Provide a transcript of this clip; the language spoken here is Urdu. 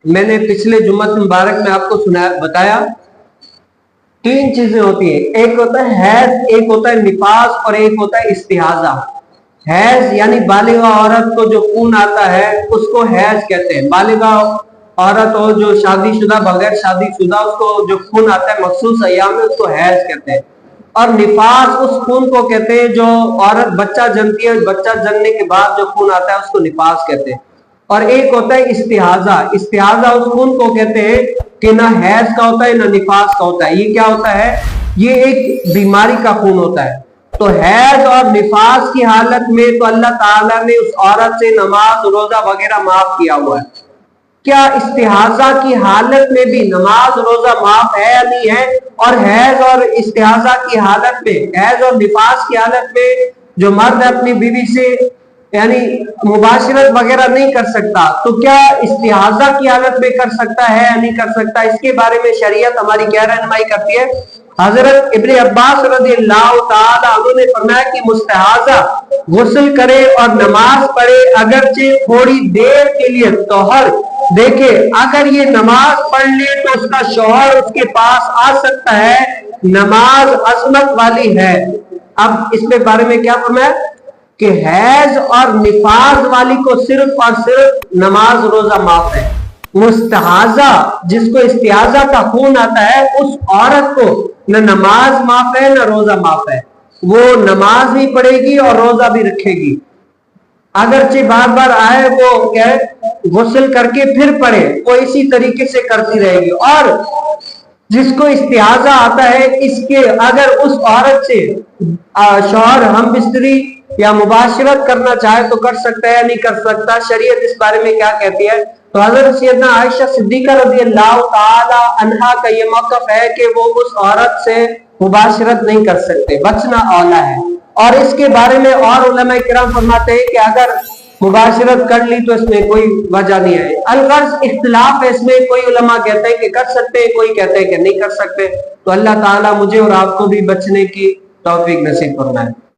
میں نے پچھلے جمعہ مبارک میں آپ کو بتایا 3 چیزیں ہوتی ہیں، ایک ہوتا ہے حیض، ایک ہوتا ہے نفاس اور ایک ہوتا ہے استحاضہ۔ حیض یعنی بالغہ عورت کو جو خون آتا ہے اس کو حیض کہتے ہیں۔ بالغہ عورت ہو جو شادی شدہ بغیر شادی شدہ، اس کو جو خون آتا ہے مخصوص ایام میں اس کو حیض کہتے ہیں۔ اور نفاس اس خون کو کہتے ہیں جو عورت بچہ جنتی ہے، بچہ جننے کے بعد جو خون آتا ہے اس کو نفاس کہتے ہیں۔ اور ایک ہوتا ہے استحاضہ، استحاضہ اس خون کو کہتے ہیں کہ نہ حیض کا ہوتا ہے نہ نفاس کا ہوتا ہے۔ یہ کیا ہوتا ہے؟ یہ ایک بیماری کا خون ہوتا ہے۔ تو حیض اور نفاس کی حالت میں تو اللہ تعالیٰ نے اس عورت سے نماز روزہ وغیرہ معاف کیا ہوا ہے۔ کیا استحاضہ کی حالت میں بھی نماز روزہ معاف ہے یا نہیں ہے؟ اور حیض اور استحاضہ کی حالت میں، حیض اور نفاس کی حالت میں جو مرد اپنی بیوی سے یعنی مباشرت وغیرہ نہیں کر سکتا، تو کیا استحاضہ کی حالت میں کر سکتا ہے یا نہیں کر سکتا؟ اس کے بارے میں شریعت ہماری کیا رہنمائی کرتی ہے؟ حضرت ابن عباس رضی اللہ تعالی عنہ نے فرمایا کہ مستحاضہ غسل کرے اور نماز پڑھے اگرچہ تھوڑی دیر کے لیے طہر۔ دیکھے اگر یہ نماز پڑھ لے تو اس کا شوہر اس کے پاس آ سکتا ہے، نماز عصمت والی ہے۔ اب اس کے بارے میں کیا فرمایا کہ حیض اور نفاس والی کو صرف اور صرف نماز روزہ معاف ہے۔ مستحاضہ جس کو استحاضہ کا خون آتا ہے اس عورت کو نہ نماز معاف ہے نہ روزہ معاف ہے۔ وہ نماز بھی پڑھے گی اور روزہ بھی رکھے گی، اگرچہ بار بار آئے وہ کیا غسل کر کے پھر پڑھے، وہ اسی طریقے سے کرتی رہے گی۔ اور جس کو استحاضہ آتا ہے اس کے اگر اس عورت سے شوہر ہم بستری یا مباشرت کرنا چاہے تو کر سکتا ہے یا نہیں کر سکتا؟ شریعت اس بارے میں کیا کہتی ہے؟ تو حضرت سیدنا عائشہ صدیقہ رضی اللہ تعالی عنہا کا یہ موقف ہے کہ وہ اس عورت سے مباشرت نہیں کر سکتے، بچنا اولا ہے۔ اور اس کے بارے میں اور علماء کرام فرماتے ہیں کہ اگر مباشرت کر لی تو اس میں کوئی وجہ نہیں ہے۔ الغرض اختلاف ہے اس میں، کوئی علماء کہتے ہیں کہ کر سکتے ہیں، کوئی کہتے ہیں کہ نہیں کر سکتے۔ تو اللہ تعالیٰ مجھے اور آپ کو بھی بچنے کی توفیق نصیب فرمائے۔